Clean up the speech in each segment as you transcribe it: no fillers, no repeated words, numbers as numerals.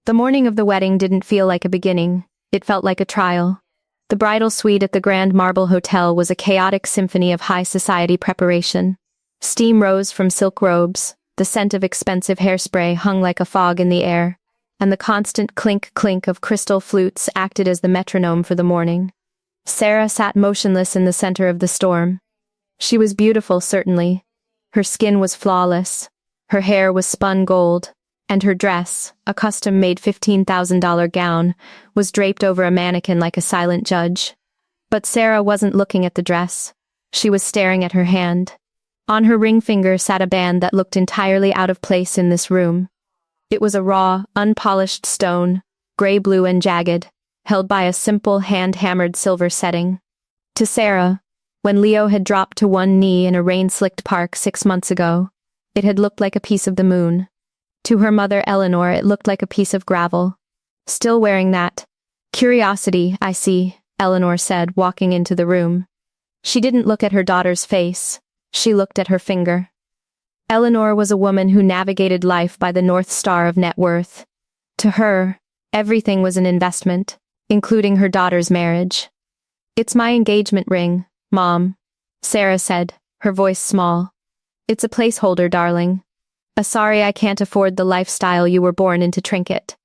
The morning of the wedding didn't feel like a beginning, it felt like a trial. The bridal suite at the Grand Marble Hotel was a chaotic symphony of high society preparation. Steam rose from silk robes, the scent of expensive hairspray hung like a fog in the air, and the constant clink-clink of crystal flutes acted as the metronome for the morning. Sarah sat motionless in the center of the storm. She was beautiful, certainly. Her skin was flawless, her hair was spun gold, and her dress, a custom-made $15,000 gown, was draped over a mannequin like a silent judge. But Sarah wasn't looking at the dress. She was staring at her hand. On her ring finger sat a band that looked entirely out of place in this room. It was a raw, unpolished stone, gray-blue and jagged, held by a simple hand-hammered silver setting. To Sarah, when Leo had dropped to one knee in a rain-slicked park 6 months ago, it had looked like a piece of the moon. To her mother Eleanor it looked like a piece of gravel. Still wearing that. Curiosity, I see, Eleanor said, walking into the room. She didn't look at her daughter's face. She looked at her finger. Eleanor was a woman who navigated life by the North Star of net worth. To her, everything was an investment, including her daughter's marriage. "It's my engagement ring, Mom," Sarah said, her voice small. "It's a placeholder, darling. A sorry I can't afford the lifestyle you were born into trinket.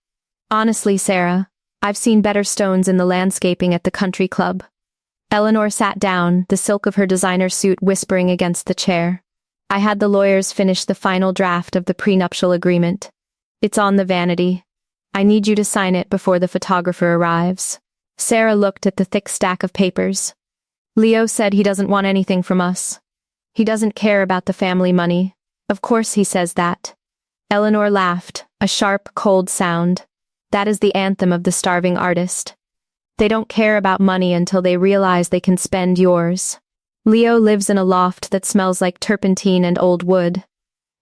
Honestly, Sarah, I've seen better stones in the landscaping at the country club." Eleanor sat down, the silk of her designer suit whispering against the chair. "I had the lawyers finish the final draft of the prenuptial agreement. It's on the vanity. I need you to sign it before the photographer arrives." Sarah looked at the thick stack of papers. "Leo said he doesn't want anything from us. He doesn't care about the family money. Of course he says that." Eleanor laughed, a sharp, cold sound. "That is the anthem of the starving artist. They don't care about money until they realize they can spend yours. Leo lives in a loft that smells like turpentine and old wood.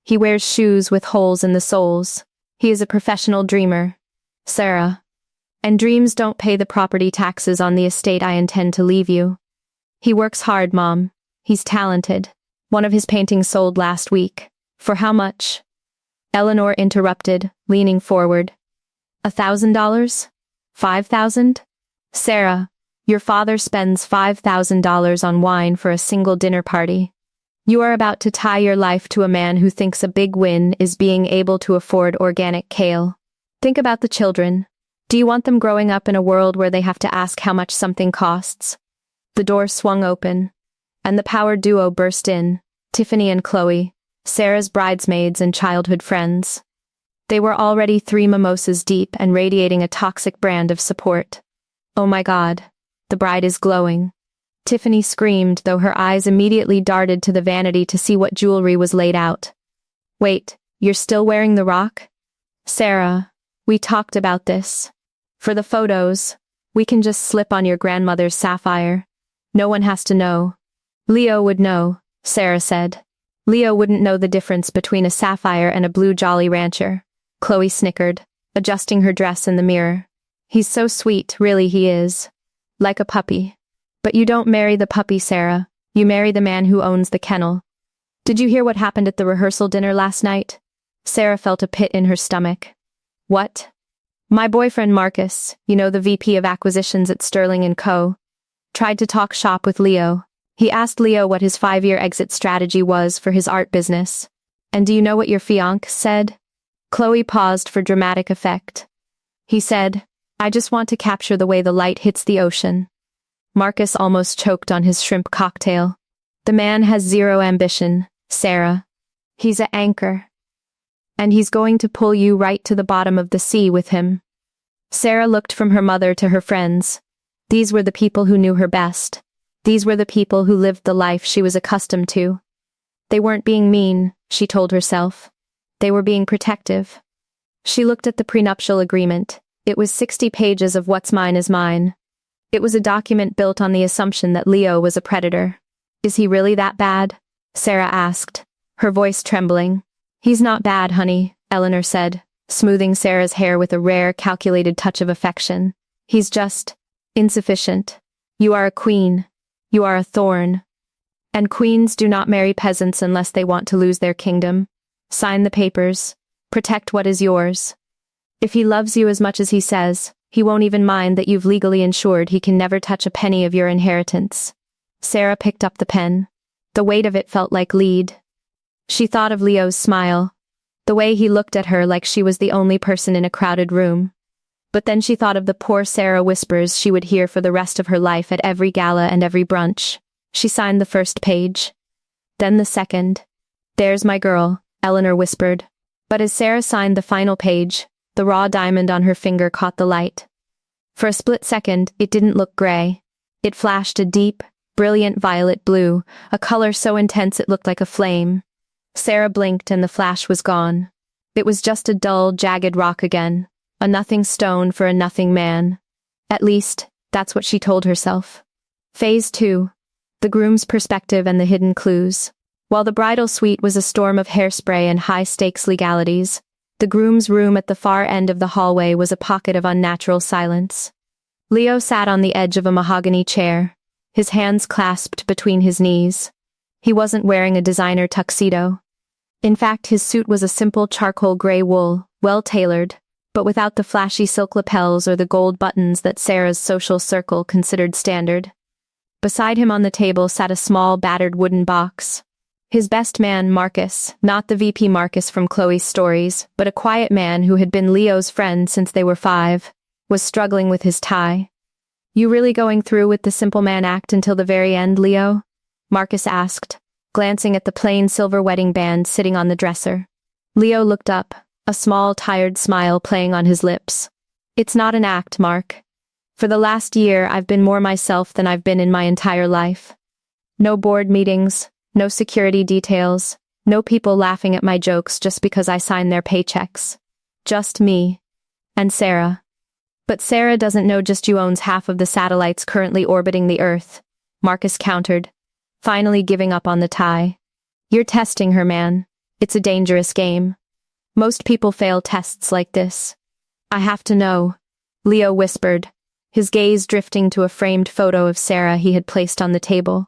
He wears shoes with holes in the soles. He is a professional dreamer, Sarah. And dreams don't pay the property taxes on the estate I intend to leave you. He works hard, Mom. He's talented. One of his paintings sold last week. For how much?" Eleanor interrupted, leaning forward. $1,000? 5,000? "Sarah, your father spends $5,000 on wine for a single dinner party. You are about to tie your life to a man who thinks a big win is being able to afford organic kale. Think about the children. Do you want them growing up in a world where they have to ask how much something costs?" The door swung open, and the power duo burst in, Tiffany and Chloe, Sarah's bridesmaids and childhood friends. They were already 3 mimosas deep and radiating a toxic brand of support. "Oh my God, the bride is glowing." Tiffany screamed, though her eyes immediately darted to the vanity to see what jewelry was laid out. "Wait, you're still wearing the rock?" "Sarah, we talked about this. For the photos, we can just slip on your grandmother's sapphire. No one has to know." "Leo would know," Sarah said. "Leo wouldn't know the difference between a sapphire and a blue Jolly Rancher," Chloe snickered, adjusting her dress in the mirror. "He's so sweet, really he is. Like a puppy. But you don't marry the puppy, Sarah. You marry the man who owns the kennel. Did you hear what happened at the rehearsal dinner last night?" Sarah felt a pit in her stomach. "What?" "My boyfriend Marcus, you know, the VP of acquisitions at Sterling & Co., tried to talk shop with Leo. He asked Leo what his 5-year exit strategy was for his art business. And do you know what your fiancé said?" Chloe paused for dramatic effect. "He said, 'I just want to capture the way the light hits the ocean.'" Marcus almost choked on his shrimp cocktail. "The man has zero ambition, Sarah. He's an anchor. And he's going to pull you right to the bottom of the sea with him." Sarah looked from her mother to her friends. These were the people who knew her best. These were the people who lived the life she was accustomed to. They weren't being mean, she told herself. They were being protective. She looked at the prenuptial agreement. It was 60 pages of what's mine is mine. It was a document built on the assumption that Leo was a predator. "Is he really that bad?" Sarah asked, her voice trembling. "He's not bad, honey," Eleanor said, smoothing Sarah's hair with a rare, calculated touch of affection. "He's just insufficient. You are a queen. You are a thorn. And queens do not marry peasants unless they want to lose their kingdom. Sign the papers. Protect what is yours." If he loves you as much as he says, he won't even mind that you've legally ensured he can never touch a penny of your inheritance. Sarah picked up the pen. The weight of it felt like lead. She thought of Leo's smile, the way he looked at her like she was the only person in a crowded room. But then she thought of the poor Sarah whispers she would hear for the rest of her life at every gala and every brunch. She signed the first page. Then the second. "There's my girl," Eleanor whispered. But as Sarah signed the final page, the raw diamond on her finger caught the light. For a split second, it didn't look gray. It flashed a deep, brilliant violet blue, a color so intense it looked like a flame. Sarah blinked and the flash was gone. It was just a dull, jagged rock again, a nothing stone for a nothing man. At least, that's what she told herself. Phase 2. The groom's perspective and the hidden clues. While the bridal suite was a storm of hairspray and high-stakes legalities, the groom's room at the far end of the hallway was a pocket of unnatural silence. Leo sat on the edge of a mahogany chair, his hands clasped between his knees. He wasn't wearing a designer tuxedo. In fact, his suit was a simple charcoal gray wool, well-tailored, but without the flashy silk lapels or the gold buttons that Sarah's social circle considered standard. Beside him on the table sat a small, battered wooden box. His best man, Marcus, not the VP Marcus from Chloe's stories, but a quiet man who had been Leo's friend since they were 5, was struggling with his tie. "You really going through with the simple man act until the very end, Leo?" Marcus asked, glancing at the plain silver wedding band sitting on the dresser. Leo looked up, a small, tired smile playing on his lips. "It's not an act, Mark. For the last year, I've been more myself than I've been in my entire life. No board meetings, no security details, no people laughing at my jokes just because I sign their paychecks. Just me. And Sarah. But Sarah doesn't know just you owns half of the satellites currently orbiting the Earth," Marcus countered, finally giving up on the tie. "You're testing her, man. It's a dangerous game. Most people fail tests like this." "I have to know," Leo whispered, his gaze drifting to a framed photo of Sarah he had placed on the table.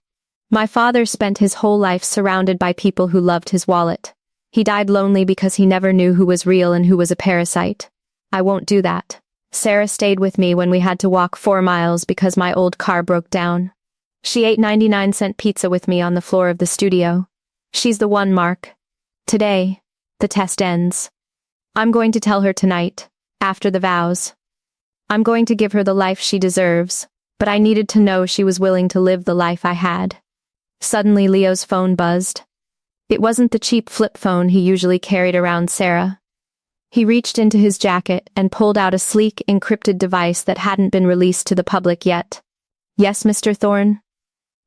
"My father spent his whole life surrounded by people who loved his wallet. He died lonely because he never knew who was real and who was a parasite. I won't do that. Sarah stayed with me when we had to walk 4 miles because my old car broke down. She ate 99-cent pizza with me on the floor of the studio. She's the one, Mark. Today, the test ends. I'm going to tell her tonight, after the vows. I'm going to give her the life she deserves, but I needed to know she was willing to live the life I had." Suddenly Leo's phone buzzed. It wasn't the cheap flip phone he usually carried around Sarah. He reached into his jacket and pulled out a sleek, encrypted device that hadn't been released to the public yet. "Yes, Mr. Thorne?"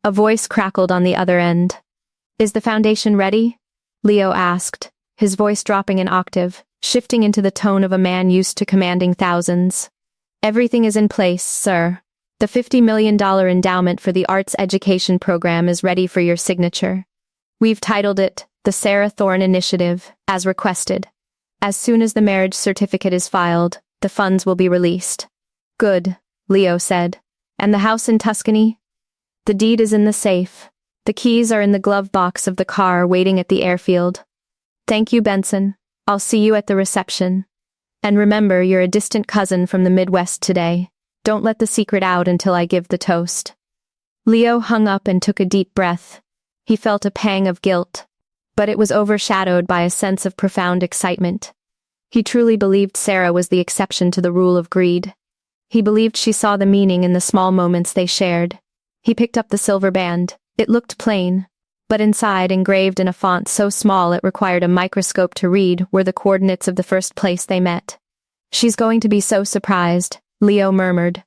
A voice crackled on the other end. "Is the foundation ready?" Leo asked, his voice dropping an octave, shifting into the tone of a man used to commanding thousands. "Everything is in place, sir. The $50 million endowment for the arts education program is ready for your signature. We've titled it the Sarah Thorne Initiative, as requested. As soon as the marriage certificate is filed, the funds will be released." "Good," Leo said. "And the house in Tuscany?" "The deed is in the safe. The keys are in the glove box of the car waiting at the airfield." "Thank you, Benson. I'll see you at the reception. And remember, you're a distant cousin from the Midwest today. Don't let the secret out until I give the toast." Leo hung up and took a deep breath. He felt a pang of guilt, but it was overshadowed by a sense of profound excitement. He truly believed Sarah was the exception to the rule of greed. He believed she saw the meaning in the small moments they shared. He picked up the silver band. It looked plain, but inside, engraved in a font so small it required a microscope to read, were the coordinates of the first place they met. "She's going to be so surprised," Leo murmured.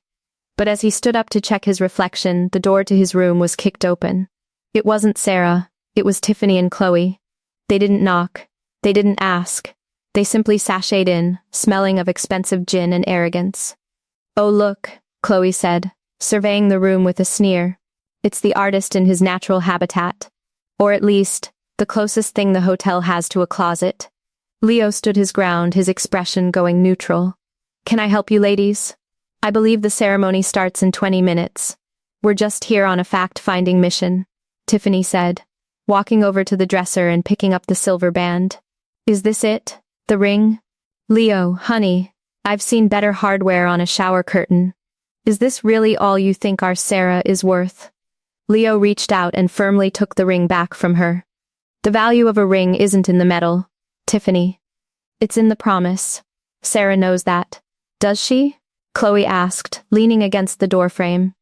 But as he stood up to check his reflection, the door to his room was kicked open. It wasn't Sarah, it was Tiffany and Chloe. They didn't knock. They didn't ask. They simply sashayed in, smelling of expensive gin and arrogance. "Oh look," Chloe said, surveying the room with a sneer. "It's the artist in his natural habitat. Or at least, the closest thing the hotel has to a closet." Leo stood his ground, his expression going neutral. "Can I help you, ladies? I believe the ceremony starts in 20 minutes. We're just here on a fact-finding mission," Tiffany said, walking over to the dresser and picking up the silver band. "Is this it? The ring?" "Leo, honey," I've seen better hardware on a shower curtain. Is this really all you think our Sarah is worth? Leo reached out and firmly took the ring back from her. The value of a ring isn't in the metal, Tiffany. It's in the promise. Sarah knows that. Does she? Chloe asked, leaning against the doorframe.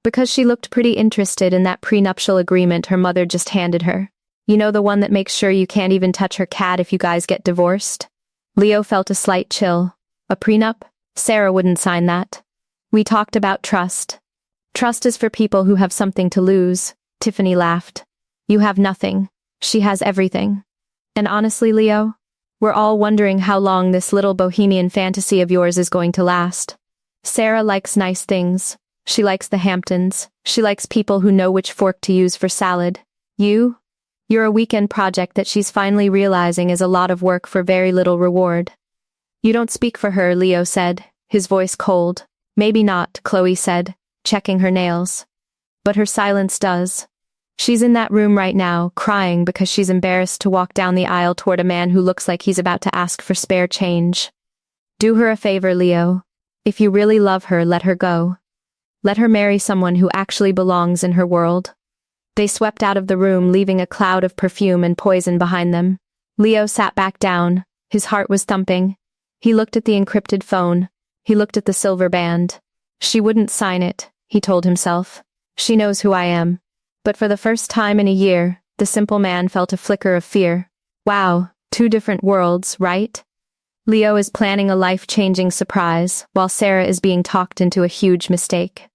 Because she looked pretty interested in that prenuptial agreement her mother just handed her. You know, the one that makes sure you can't even touch her cat if you guys get divorced? Leo felt a slight chill. A prenup? Sarah wouldn't sign that. We talked about trust. Trust is for people who have something to lose, Tiffany laughed. You have nothing. She has everything. And honestly, Leo, we're all wondering how long this little bohemian fantasy of yours is going to last. Sarah likes nice things. She likes the Hamptons. She likes people who know which fork to use for salad. You're a weekend project that she's finally realizing is a lot of work for very little reward. You don't speak for her, Leo said, his voice cold. Maybe not, Chloe said, checking her nails. But her silence does. She's in that room right now, crying because she's embarrassed to walk down the aisle toward a man who looks like he's about to ask for spare change. Do her a favor, Leo. If you really love her, let her go. Let her marry someone who actually belongs in her world. They swept out of the room, leaving a cloud of perfume and poison behind them. Leo sat back down. His heart was thumping. He looked at the encrypted phone. He looked at the silver band. She wouldn't sign it, he told himself. She knows who I am. But for the first time in a year, the simple man felt a flicker of fear. Wow, 2 different worlds, right? Leo is planning a life-changing surprise, while Sarah is being talked into a huge mistake.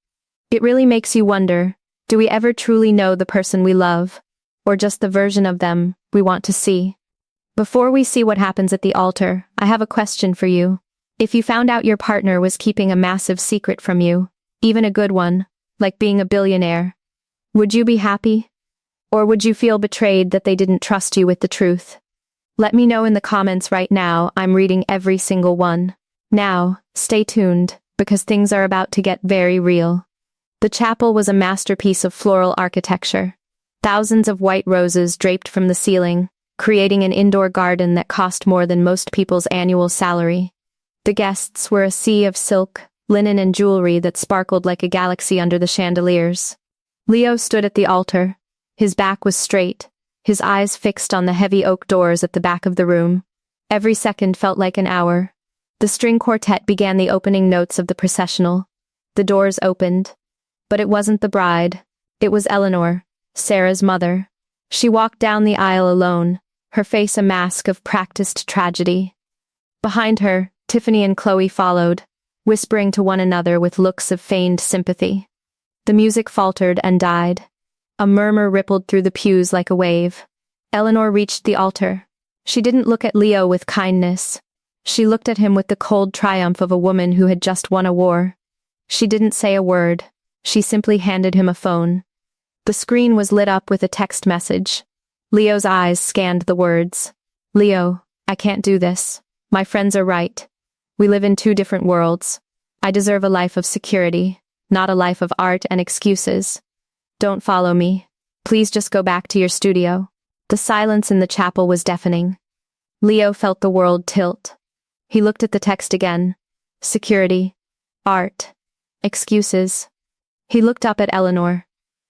It really makes you wonder, do we ever truly know the person we love, or just the version of them we want to see? Before we see what happens at the altar, I have a question for you. If you found out your partner was keeping a massive secret from you, even a good one, like being a billionaire, would you be happy? Or would you feel betrayed that they didn't trust you with the truth? Let me know in the comments right now. I'm reading every single one. Now, stay tuned, because things are about to get very real. The chapel was a masterpiece of floral architecture. Thousands of white roses draped from the ceiling, creating an indoor garden that cost more than most people's annual salary. The guests were a sea of silk, linen and jewelry that sparkled like a galaxy under the chandeliers. Leo stood at the altar. His back was straight, his eyes fixed on the heavy oak doors at the back of the room. Every second felt like an hour. The string quartet began the opening notes of the processional. The doors opened. But it wasn't the bride. It was Eleanor, Sarah's mother. She walked down the aisle alone, her face a mask of practiced tragedy. Behind her, Tiffany and Chloe followed, whispering to one another with looks of feigned sympathy. The music faltered and died. A murmur rippled through the pews like a wave. Eleanor reached the altar. She didn't look at Leo with kindness. She looked at him with the cold triumph of a woman who had just won a war. She didn't say a word. She simply handed him a phone. The screen was lit up with a text message. Leo's eyes scanned the words. Leo, I can't do this. My friends are right. We live in 2 different worlds. I deserve a life of security, not a life of art and excuses. Don't follow me. Please just go back to your studio. The silence in the chapel was deafening. Leo felt the world tilt. He looked at the text again. Security. Art. Excuses. He looked up at Eleanor.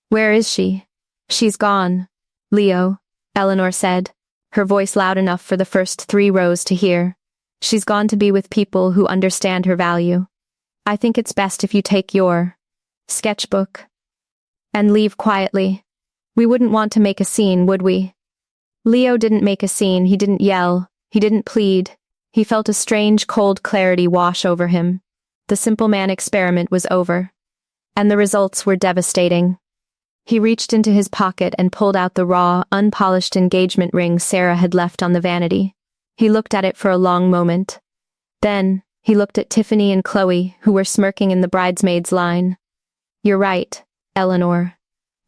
Where is she? She's gone. Leo, Eleanor said, her voice loud enough for the first 3 rows to hear. She's gone to be with people who understand her value. I think it's best if you take your sketchbook and leave quietly. We wouldn't want to make a scene, would we? Leo didn't make a scene. He didn't yell. He didn't plead. He felt a strange, cold clarity wash over him. The simple man experiment was over. And the results were devastating. He reached into his pocket and pulled out the raw, unpolished engagement ring Sarah had left on the vanity. He looked at it for a long moment. Then, he looked at Tiffany and Chloe, who were smirking in the bridesmaids' line. You're right, Eleanor,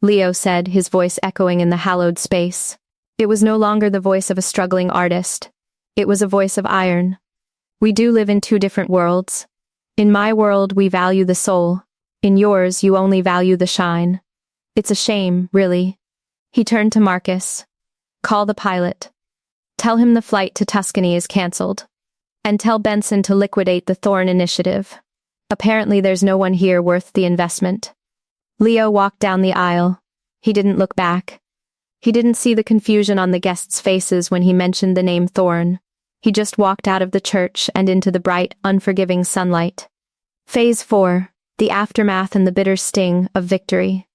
Leo said, his voice echoing in the hallowed space. It was no longer the voice of a struggling artist. It was a voice of iron. We do live in 2 different worlds. In my world, we value the soul. In yours, you only value the shine. It's a shame, really. He turned to Marcus. Call the pilot. Tell him the flight to Tuscany is cancelled. And tell Benson to liquidate the Thorne initiative. Apparently there's no one here worth the investment. Leo walked down the aisle. He didn't look back. He didn't see the confusion on the guests' faces when he mentioned the name Thorne. He just walked out of the church and into the bright, unforgiving sunlight. Phase 4. The aftermath and the bitter sting of victory.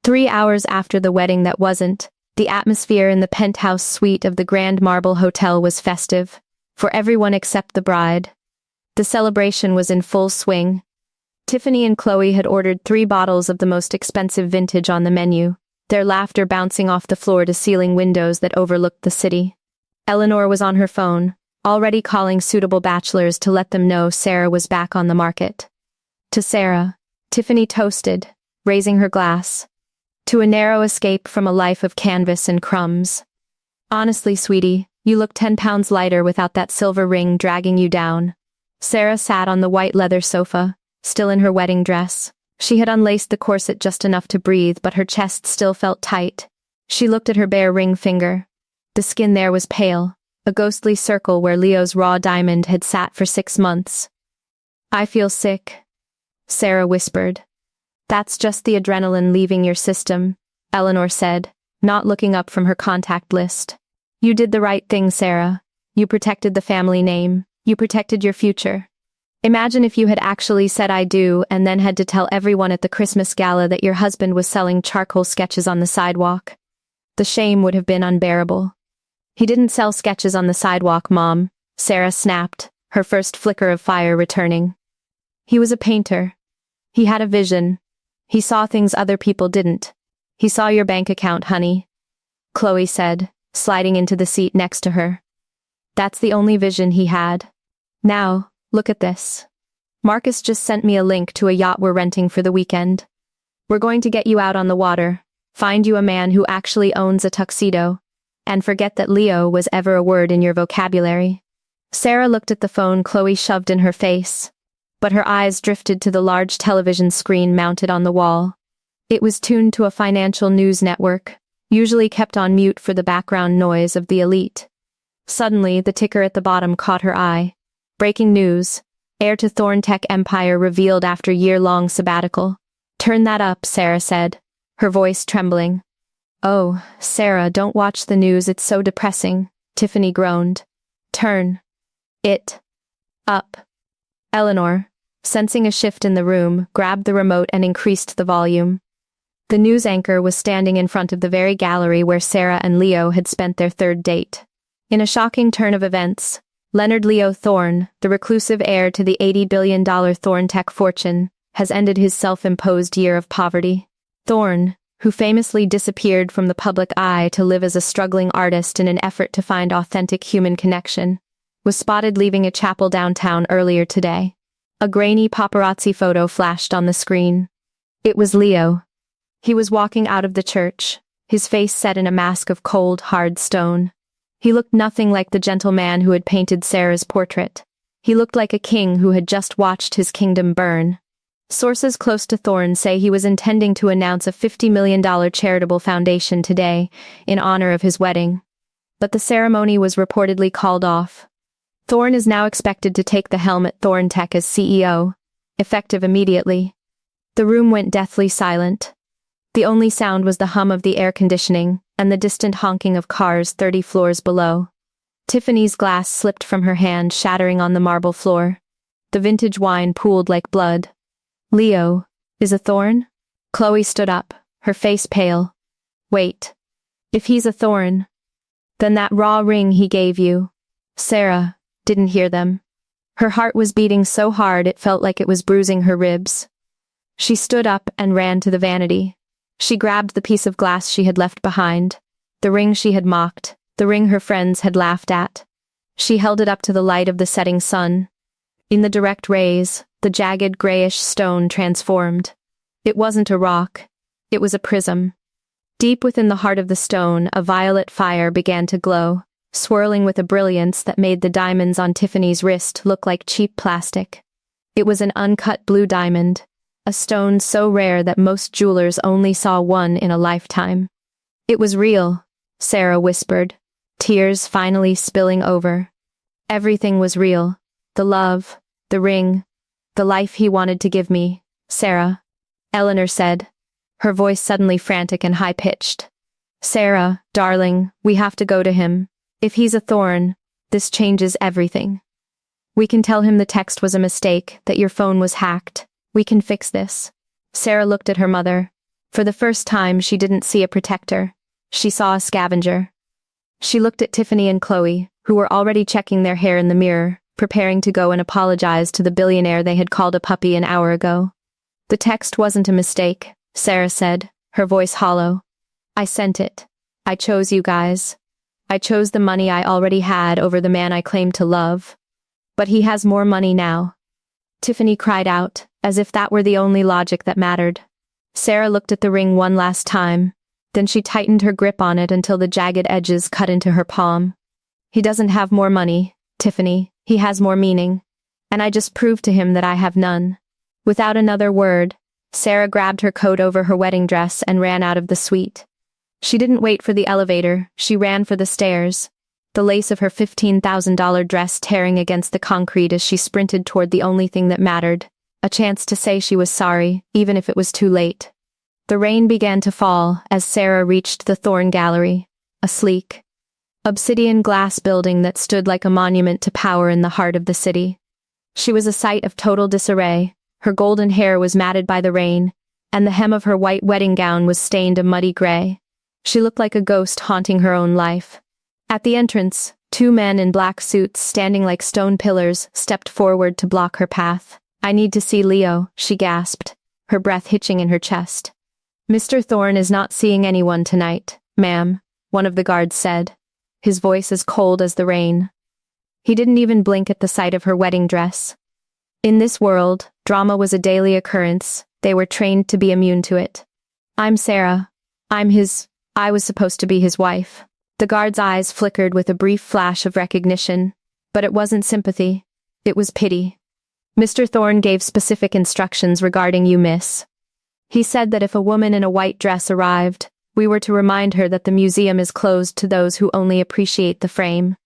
3 hours after the wedding that wasn't, the atmosphere in the penthouse suite of the Grand Marble Hotel was festive, for everyone except the bride. The celebration was in full swing. Tiffany and Chloe had ordered 3 bottles of the most expensive vintage on the menu, their laughter bouncing off the floor-to-ceiling windows that overlooked the city. Eleanor was on her phone, already calling suitable bachelors to let them know Sarah was back on the market. To Sarah, Tiffany toasted, raising her glass. To a narrow escape from a life of canvas and crumbs. Honestly, sweetie, you look 10 pounds lighter without that silver ring dragging you down. Sarah sat on the white leather sofa, still in her wedding dress. She had unlaced the corset just enough to breathe, but her chest still felt tight. She looked at her bare ring finger. The skin there was pale, a ghostly circle where Leo's raw diamond had sat for 6 months. I feel sick, Sarah whispered. That's just the adrenaline leaving your system, Eleanor said, not looking up from her contact list. You did the right thing, Sarah. You protected the family name. You protected your future. Imagine if you had actually said I do and then had to tell everyone at the Christmas gala that your husband was selling charcoal sketches on the sidewalk. The shame would have been unbearable. He didn't sell sketches on the sidewalk, Mom, Sarah snapped, her first flicker of fire returning. He was a painter. He had a vision. He saw things other people didn't. He saw your bank account, honey, Chloe said, sliding into the seat next to her. That's the only vision he had. Now, look at this. Marcus just sent me a link to a yacht we're renting for the weekend. We're going to get you out on the water, find you a man who actually owns a tuxedo, and forget that Leo was ever a word in your vocabulary. Sarah looked at the phone Chloe shoved in her face, but her eyes drifted to the large television screen mounted on the wall. It was tuned to a financial news network, usually kept on mute for the background noise of the elite. Suddenly, the ticker at the bottom caught her eye. Breaking news. Heir to Thorne Tech Empire revealed after year-long sabbatical. Turn that up, Sarah said, her voice trembling. Oh, Sarah, don't watch the news, it's so depressing, Tiffany groaned. Turn it up. Eleanor, sensing a shift in the room, grabbed the remote and increased the volume. The news anchor was standing in front of the very gallery where Sarah and Leo had spent their 3rd date. In a shocking turn of events, Leonard Leo Thorne, the reclusive heir to the $80 billion Thorne Tech fortune, has ended his self-imposed year of poverty. Thorne, who famously disappeared from the public eye to live as a struggling artist in an effort to find authentic human connection, was spotted leaving a chapel downtown earlier today. A grainy paparazzi photo flashed on the screen. It was Leo. He was walking out of the church, his face set in a mask of cold, hard stone. He looked nothing like the gentle man who had painted Sarah's portrait. He looked like a king who had just watched his kingdom burn. Sources close to Thorne say he was intending to announce a $50 million charitable foundation today, in honor of his wedding. But the ceremony was reportedly called off. Thorne is now expected to take the helm at Thorne Tech as CEO, effective immediately. The room went deathly silent. The only sound was the hum of the air conditioning and the distant honking of cars 30 floors below. Tiffany's glass slipped from her hand, shattering on the marble floor. The vintage wine pooled like blood. Leo, is a Thorne? Chloe stood up, her face pale. Wait. If he's a Thorne, then that raw ring he gave you. Sarah didn't hear them. Her heart was beating so hard it felt like it was bruising her ribs. She stood up and ran to the vanity. She grabbed the piece of glass she had left behind, the ring she had mocked, the ring her friends had laughed at. She held it up to the light of the setting sun. In the direct rays, the jagged grayish stone transformed. It wasn't a rock. It was a prism. Deep within the heart of the stone, a violet fire began to glow, swirling with a brilliance that made the diamonds on Tiffany's wrist look like cheap plastic. It was an uncut blue diamond, a stone so rare that most jewelers only saw one in a lifetime. It was real, Sarah whispered, tears finally spilling over. Everything was real. The love, the ring, the life he wanted to give me. Sarah, Eleanor said, her voice suddenly frantic and high-pitched. Sarah, darling, we have to go to him. If he's a thorn, this changes everything. We can tell him the text was a mistake, that your phone was hacked. We can fix this. Sarah looked at her mother. For the first time, she didn't see a protector. She saw a scavenger. She looked at Tiffany and Chloe, who were already checking their hair in the mirror, preparing to go and apologize to the billionaire they had called a puppy an hour ago. The text wasn't a mistake, Sarah said, her voice hollow. I sent it. I chose you guys. I chose the money I already had over the man I claimed to love. But he has more money now. Tiffany cried out, as if that were the only logic that mattered. Sarah looked at the ring one last time, then she tightened her grip on it until the jagged edges cut into her palm. He doesn't have more money, Tiffany, he has more meaning. And I just proved to him that I have none. Without another word, Sarah grabbed her coat over her wedding dress and ran out of the suite. She didn't wait for the elevator, she ran for the stairs, the lace of her $15,000 dress tearing against the concrete as she sprinted toward the only thing that mattered, a chance to say she was sorry, even if it was too late. The rain began to fall as Sarah reached the Thorn Gallery, a sleek, obsidian glass building that stood like a monument to power in the heart of the city. She was a sight of total disarray. Her golden hair was matted by the rain, and the hem of her white wedding gown was stained a muddy gray. She looked like a ghost haunting her own life. At the entrance, two men in black suits standing like stone pillars stepped forward to block her path. I need to see Leo, she gasped, her breath hitching in her chest. Mr. Thorne is not seeing anyone tonight, ma'am, one of the guards said, his voice as cold as the rain. He didn't even blink at the sight of her wedding dress. In this world, drama was a daily occurrence. They were trained to be immune to it. I'm Sarah. I was supposed to be his wife. The guard's eyes flickered with a brief flash of recognition, but it wasn't sympathy. It was pity. Mr. Thorne gave specific instructions regarding you, miss. He said that if a woman in a white dress arrived, we were to remind her that the museum is closed to those who only appreciate the frame.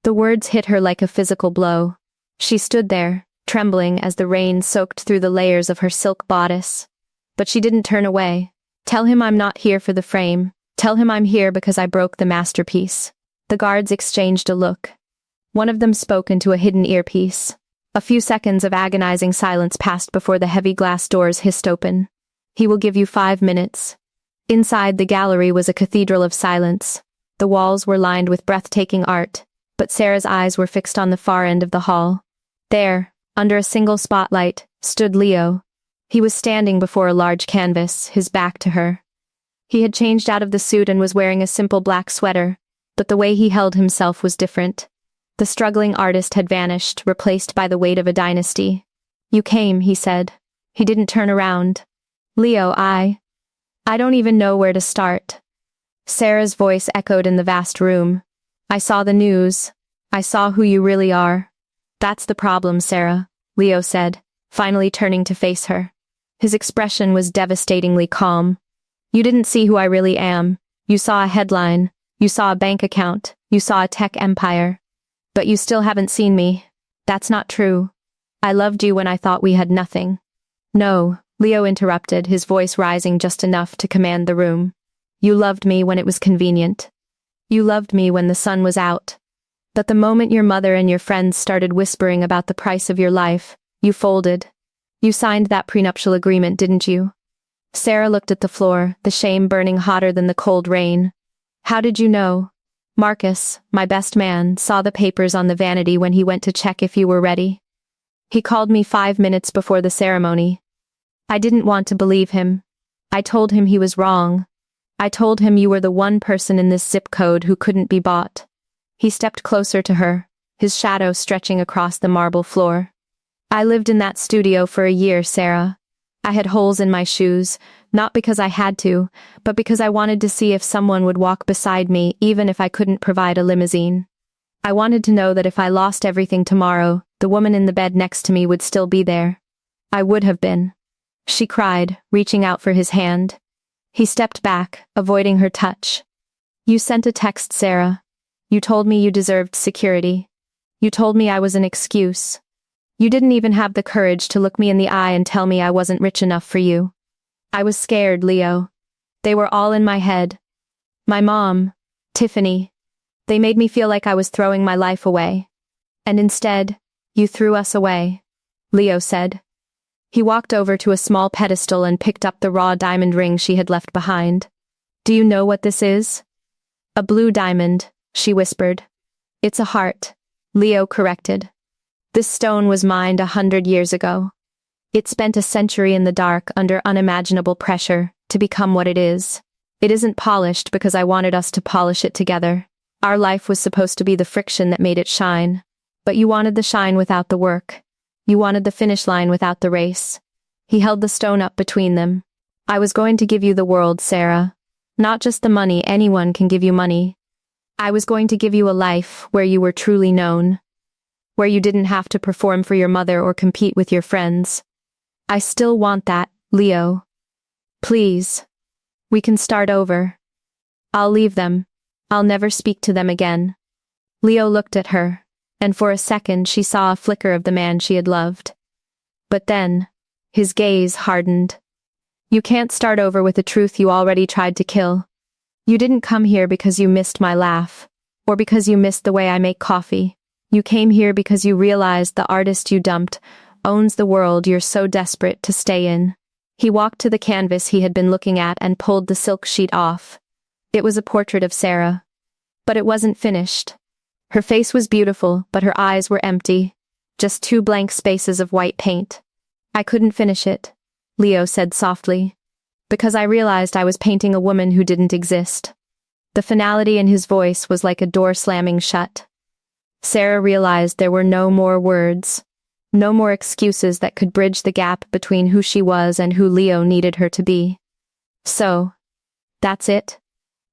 The words hit her like a physical blow. She stood there, trembling as the rain soaked through the layers of her silk bodice. But she didn't turn away. Tell him I'm not here for the frame. Tell him I'm here because I broke the masterpiece. The guards exchanged a look. One of them spoke into a hidden earpiece. A few seconds of agonizing silence passed before the heavy glass doors hissed open. He will give you 5 minutes. Inside the gallery was a cathedral of silence. The walls were lined with breathtaking art, but Sarah's eyes were fixed on the far end of the hall. There, under a single spotlight, stood Leo. He was standing before a large canvas, his back to her. He had changed out of the suit and was wearing a simple black sweater, but the way he held himself was different. The struggling artist had vanished, replaced by the weight of a dynasty. You came, he said. He didn't turn around. Leo, I don't even know where to start. Sarah's voice echoed in the vast room. I saw the news. I saw who you really are. That's the problem, Sarah, Leo said, finally turning to face her. His expression was devastatingly calm. You didn't see who I really am. You saw a headline. You saw a bank account. You saw a tech empire. But you still haven't seen me. That's not true. I loved you when I thought we had nothing. No, Leo interrupted, his voice rising just enough to command the room. You loved me when it was convenient. You loved me when the sun was out. But the moment your mother and your friends started whispering about the price of your life, you folded. You signed that prenuptial agreement, didn't you? Sarah looked at the floor, the shame burning hotter than the cold rain. How did you know? Marcus, my best man, saw the papers on the vanity when he went to check if you were ready. He called me 5 minutes before the ceremony. I didn't want to believe him. I told him he was wrong. I told him you were the one person in this zip code who couldn't be bought. He stepped closer to her, his shadow stretching across the marble floor. I lived in that studio for a year, Sarah. I had holes in my shoes, not because I had to, but because I wanted to see if someone would walk beside me even if I couldn't provide a limousine. I wanted to know that if I lost everything tomorrow, the woman in the bed next to me would still be there. I would have been. She cried, reaching out for his hand. He stepped back, avoiding her touch. You sent a text, Sarah. You told me you deserved security. You told me I was an excuse. You didn't even have the courage to look me in the eye and tell me I wasn't rich enough for you. I was scared, Leo. They were all in my head. My mom, Tiffany. They made me feel like I was throwing my life away. And instead, you threw us away, Leo said. He walked over to a small pedestal and picked up the raw diamond ring she had left behind. Do you know what this is? A blue diamond, she whispered. It's a heart, Leo corrected. This stone was mined 100 years ago. It spent a century in the dark under unimaginable pressure to become what it is. It isn't polished because I wanted us to polish it together. Our life was supposed to be the friction that made it shine. But you wanted the shine without the work. You wanted the finish line without the race. He held the stone up between them. I was going to give you the world, Sarah. Not just the money. Anyone can give you money. I was going to give you a life where you were truly known. Where you didn't have to perform for your mother or compete with your friends. I still want that, Leo. Please. We can start over. I'll leave them. I'll never speak to them again. Leo looked at her, and for a second she saw a flicker of the man she had loved. But then, his gaze hardened. You can't start over with a truth you already tried to kill. You didn't come here because you missed my laugh, or because you missed the way I make coffee. You came here because you realized the artist you dumped owns the world you're so desperate to stay in. He walked to the canvas he had been looking at and pulled the silk sheet off. It was a portrait of Sarah. But it wasn't finished. Her face was beautiful, but her eyes were empty. Just 2 blank spaces of white paint. I couldn't finish it, Leo said softly. Because I realized I was painting a woman who didn't exist. The finality in his voice was like a door slamming shut. Sarah realized there were no more words. No more excuses that could bridge the gap between who she was and who Leo needed her to be. So, that's it?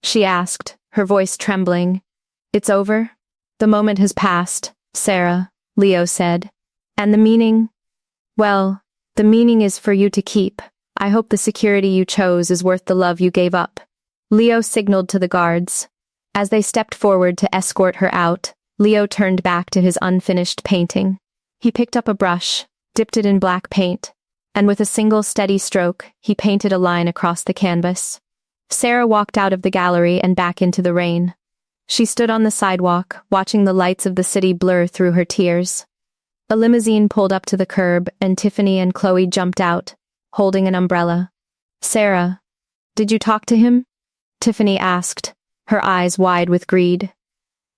She asked, her voice trembling. It's over? The moment has passed, Sarah, Leo said. And the meaning? Well, the meaning is for you to keep. I hope the security you chose is worth the love you gave up. Leo signaled to the guards. As they stepped forward to escort her out, Leo turned back to his unfinished painting. He picked up a brush, dipped it in black paint, and with a single steady stroke, he painted a line across the canvas. Sarah walked out of the gallery and back into the rain. She stood on the sidewalk, watching the lights of the city blur through her tears. A limousine pulled up to the curb, and Tiffany and Chloe jumped out, holding an umbrella. Sarah, did you talk to him? Tiffany asked, her eyes wide with greed.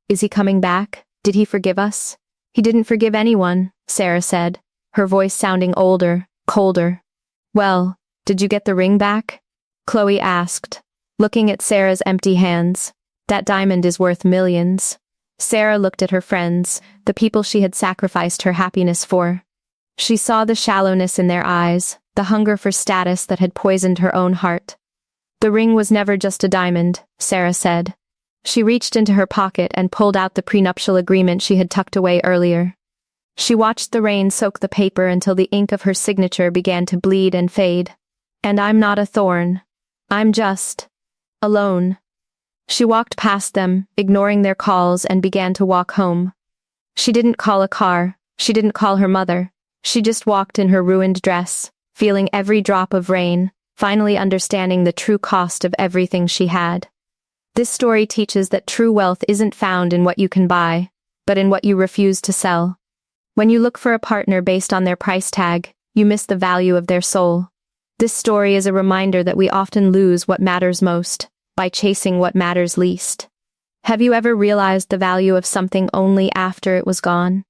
Is he coming back? Did he forgive us? He didn't forgive anyone, Sarah said, her voice sounding older, colder. Well, did you get the ring back? Chloe asked, looking at Sarah's empty hands. That diamond is worth millions. Sarah looked at her friends, the people she had sacrificed her happiness for. She saw the shallowness in their eyes, the hunger for status that had poisoned her own heart. The ring was never just a diamond, Sarah said. She reached into her pocket and pulled out the prenuptial agreement she had tucked away earlier. She watched the rain soak the paper until the ink of her signature began to bleed and fade. And I'm not a thorn. I'm just alone. She walked past them, ignoring their calls, and began to walk home. She didn't call a car. She didn't call her mother. She just walked in her ruined dress, feeling every drop of rain, finally understanding the true cost of everything she had. This story teaches that true wealth isn't found in what you can buy, but in what you refuse to sell. When you look for a partner based on their price tag, you miss the value of their soul. This story is a reminder that we often lose what matters most by chasing what matters least. Have you ever realized the value of something only after it was gone?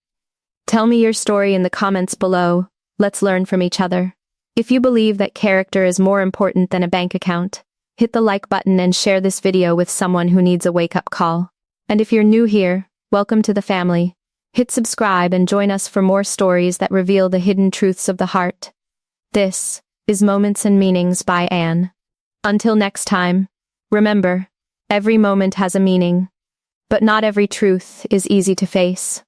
Tell me your story in the comments below. Let's learn from each other. If you believe that character is more important than a bank account, hit the like button and share this video with someone who needs a wake-up call. And if you're new here, welcome to the family. Hit subscribe and join us for more stories that reveal the hidden truths of the heart. This is Moments and Meanings by Anne. Until next time, remember, every moment has a meaning, but not every truth is easy to face.